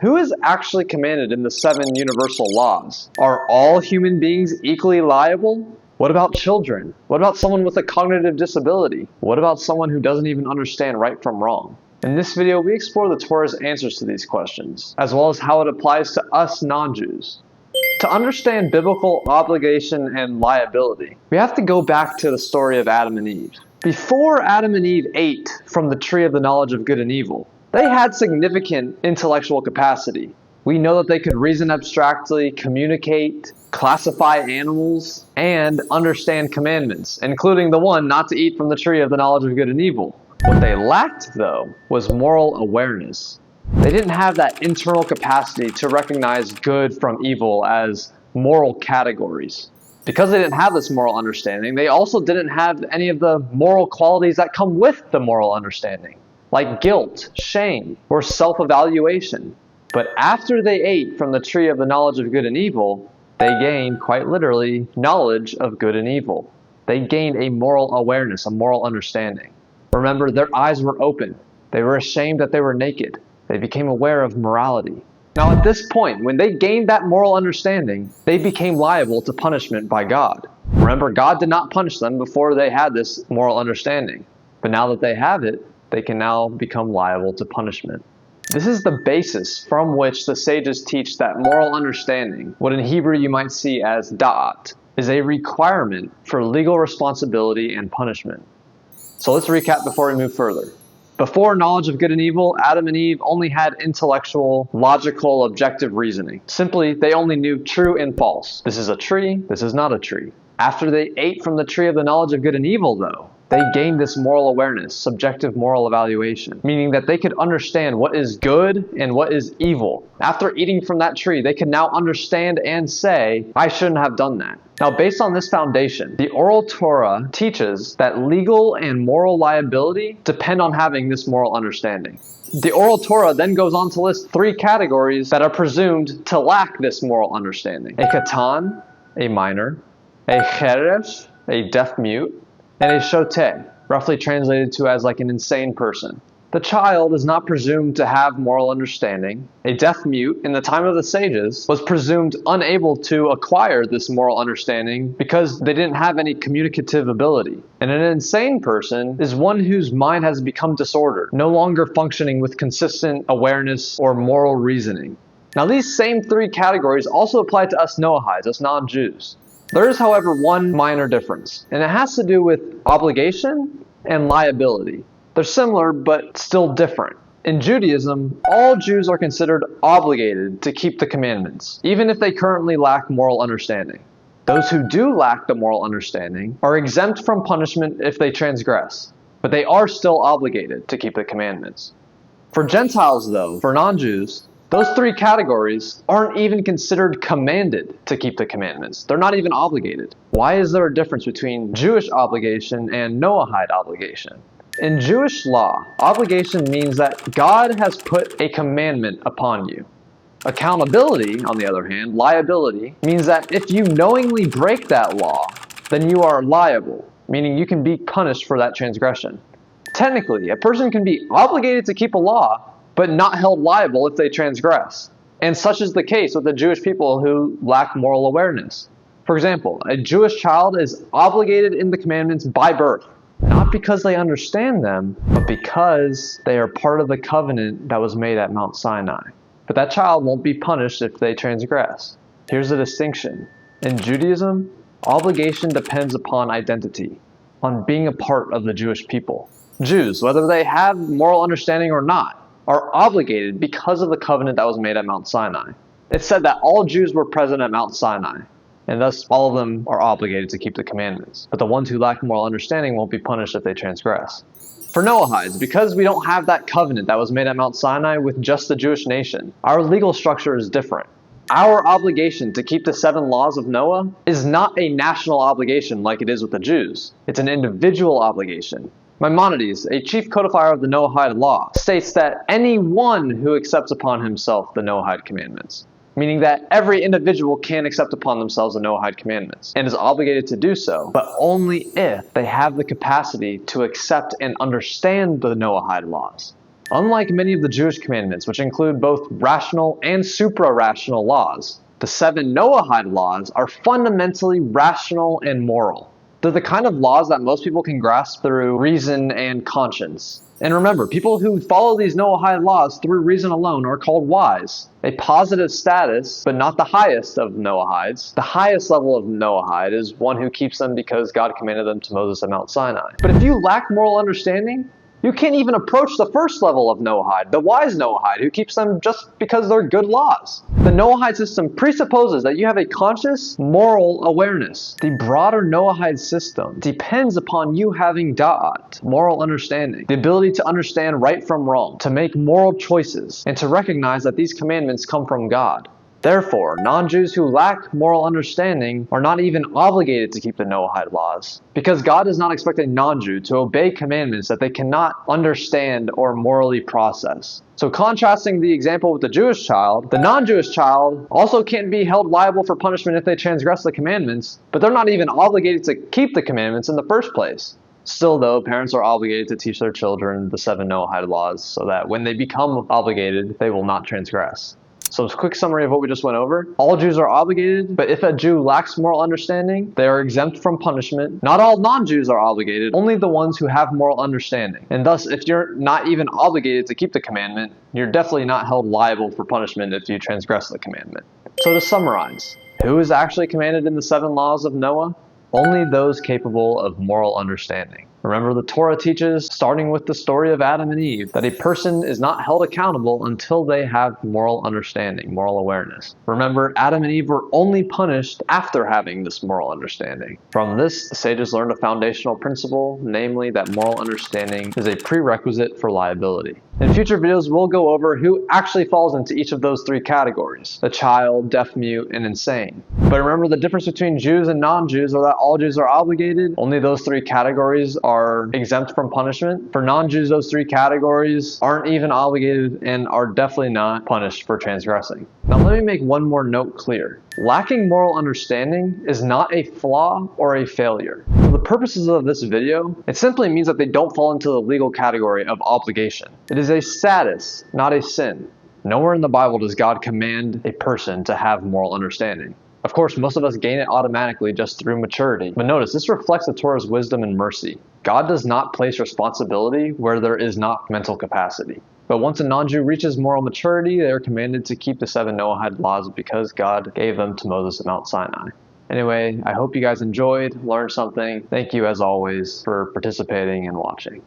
Who is actually commanded in the 7 universal laws? Are all human beings equally liable? What about children? What about someone with a cognitive disability? What about someone who doesn't even understand right from wrong? In this video, we explore the Torah's answers to these questions, as well as how it applies to us non-Jews. To understand biblical obligation and liability, we have to go back to the story of Adam and Eve. Before Adam and Eve ate from the tree of the knowledge of good and evil, they had significant intellectual capacity. We know that they could reason abstractly, communicate, classify animals, and understand commandments, including the one not to eat from the tree of the knowledge of good and evil. What they lacked, though, was moral awareness. They didn't have that internal capacity to recognize good from evil as moral categories. Because they didn't have this moral understanding, they also didn't have any of the moral qualities that come with the moral understanding, like guilt, shame, or self-evaluation. But after they ate from the tree of the knowledge of good and evil, they gained, quite literally, knowledge of good and evil. They gained a moral awareness, a moral understanding. Remember, their eyes were open. They were ashamed that they were naked. They became aware of morality. Now at this point, when they gained that moral understanding, they became liable to punishment by God. Remember, God did not punish them before they had this moral understanding. But now that they have it, they can now become liable to punishment. This is the basis from which the sages teach that moral understanding, what in Hebrew you might see as da'at, is a requirement for legal responsibility and punishment. So let's recap before we move further. Before knowledge of good and evil, Adam and Eve only had intellectual, logical, objective reasoning. Simply, they only knew true and false. This is a tree, this is not a tree. After they ate from the tree of the knowledge of good and evil, though, they gained this moral awareness, subjective moral evaluation, meaning that they could understand what is good and what is evil. After eating from that tree, they could now understand and say, I shouldn't have done that. Now, based on this foundation, the Oral Torah teaches that legal and moral liability depend on having this moral understanding. The Oral Torah then goes on to list 3 categories that are presumed to lack this moral understanding: a katan, a minor, a cheresh, a deaf mute, and a shoteh, roughly translated to as like an insane person. The child is not presumed to have moral understanding. A deaf mute, in the time of the sages, was presumed unable to acquire this moral understanding because they didn't have any communicative ability. And an insane person is one whose mind has become disordered, no longer functioning with consistent awareness or moral reasoning. Now, these same 3 categories also apply to us Noahides, us non-Jews. There is, however, one minor difference, and it has to do with obligation and liability. They're similar, but still different. In Judaism, all Jews are considered obligated to keep the commandments, even if they currently lack moral understanding. Those who do lack the moral understanding are exempt from punishment if they transgress, but they are still obligated to keep the commandments. For Gentiles, though, for non-Jews, those 3 categories aren't even considered commanded to keep the commandments. They're not even obligated. Why is there a difference between Jewish obligation and Noahide obligation? In Jewish law, obligation means that God has put a commandment upon you. Accountability, on the other hand, liability, means that if you knowingly break that law, then you are liable, meaning you can be punished for that transgression. Technically, a person can be obligated to keep a law, but not held liable if they transgress. And such is the case with the Jewish people who lack moral awareness. For example, a Jewish child is obligated in the commandments by birth, not because they understand them, but because they are part of the covenant that was made at Mount Sinai. But that child won't be punished if they transgress. Here's the distinction. In Judaism, obligation depends upon identity, on being a part of the Jewish people. Jews, whether they have moral understanding or not, are obligated because of the covenant that was made at Mount Sinai. It's said that all Jews were present at Mount Sinai, and thus all of them are obligated to keep the commandments. But the ones who lack moral understanding won't be punished if they transgress. For Noahides, because we don't have that covenant that was made at Mount Sinai with just the Jewish nation, our legal structure is different. Our obligation to keep the 7 laws of Noah is not a national obligation like it is with the Jews. It's an individual obligation. Maimonides, a chief codifier of the Noahide law, states that anyone who accepts upon himself the Noahide commandments, meaning that every individual can accept upon themselves the Noahide commandments and is obligated to do so, but only if they have the capacity to accept and understand the Noahide laws. Unlike many of the Jewish commandments, which include both rational and supra-rational laws, the 7 Noahide laws are fundamentally rational and moral. They're the kind of laws that most people can grasp through reason and conscience. And remember, people who follow these Noahide laws through reason alone are called wise. A positive status, but not the highest of Noahides. The highest level of Noahide is one who keeps them because God commanded them to Moses at Mount Sinai. But if you lack moral understanding, you can't even approach the first level of Noahide, the wise Noahide, who keeps them just because they're good laws. The Noahide system presupposes that you have a conscious, moral awareness. The broader Noahide system depends upon you having da'at, moral understanding, the ability to understand right from wrong, to make moral choices, and to recognize that these commandments come from God. Therefore, non-Jews who lack moral understanding are not even obligated to keep the Noahide laws, because God does not expect a non-Jew to obey commandments that they cannot understand or morally process. So contrasting the example with the Jewish child, the non-Jewish child also can't be held liable for punishment if they transgress the commandments, but they're not even obligated to keep the commandments in the first place. Still though, parents are obligated to teach their children the 7 Noahide laws so that when they become obligated, they will not transgress. So a quick summary of what we just went over. All Jews are obligated, but if a Jew lacks moral understanding, they are exempt from punishment. Not all non-Jews are obligated, only the ones who have moral understanding. And thus, if you're not even obligated to keep the commandment, you're definitely not held liable for punishment if you transgress the commandment. So to summarize, who is actually commanded in the 7 laws of Noah? Only those capable of moral understanding. Remember, the Torah teaches, starting with the story of Adam and Eve, that a person is not held accountable until they have moral understanding, moral awareness. Remember, Adam and Eve were only punished after having this moral understanding. From this, the sages learned a foundational principle, namely that moral understanding is a prerequisite for liability. In future videos, we'll go over who actually falls into each of those 3 categories: the child, deaf mute, and insane. But remember, the difference between Jews and non-Jews are that all Jews are obligated. Only those 3 categories are exempt from punishment. For non-Jews, those 3 categories aren't even obligated and are definitely not punished for transgressing. Now let me make one more note clear. Lacking moral understanding is not a flaw or a failure. For the purposes of this video, it simply means that they don't fall into the legal category of obligation. It is a status, not a sin. Nowhere in the Bible does God command a person to have moral understanding. Of course, most of us gain it automatically just through maturity. But notice, this reflects the Torah's wisdom and mercy. God does not place responsibility where there is not mental capacity. But once a non-Jew reaches moral maturity, they are commanded to keep the 7 Noahide laws because God gave them to Moses at Mount Sinai. Anyway, I hope you guys enjoyed, learned something. Thank you as always for participating and watching.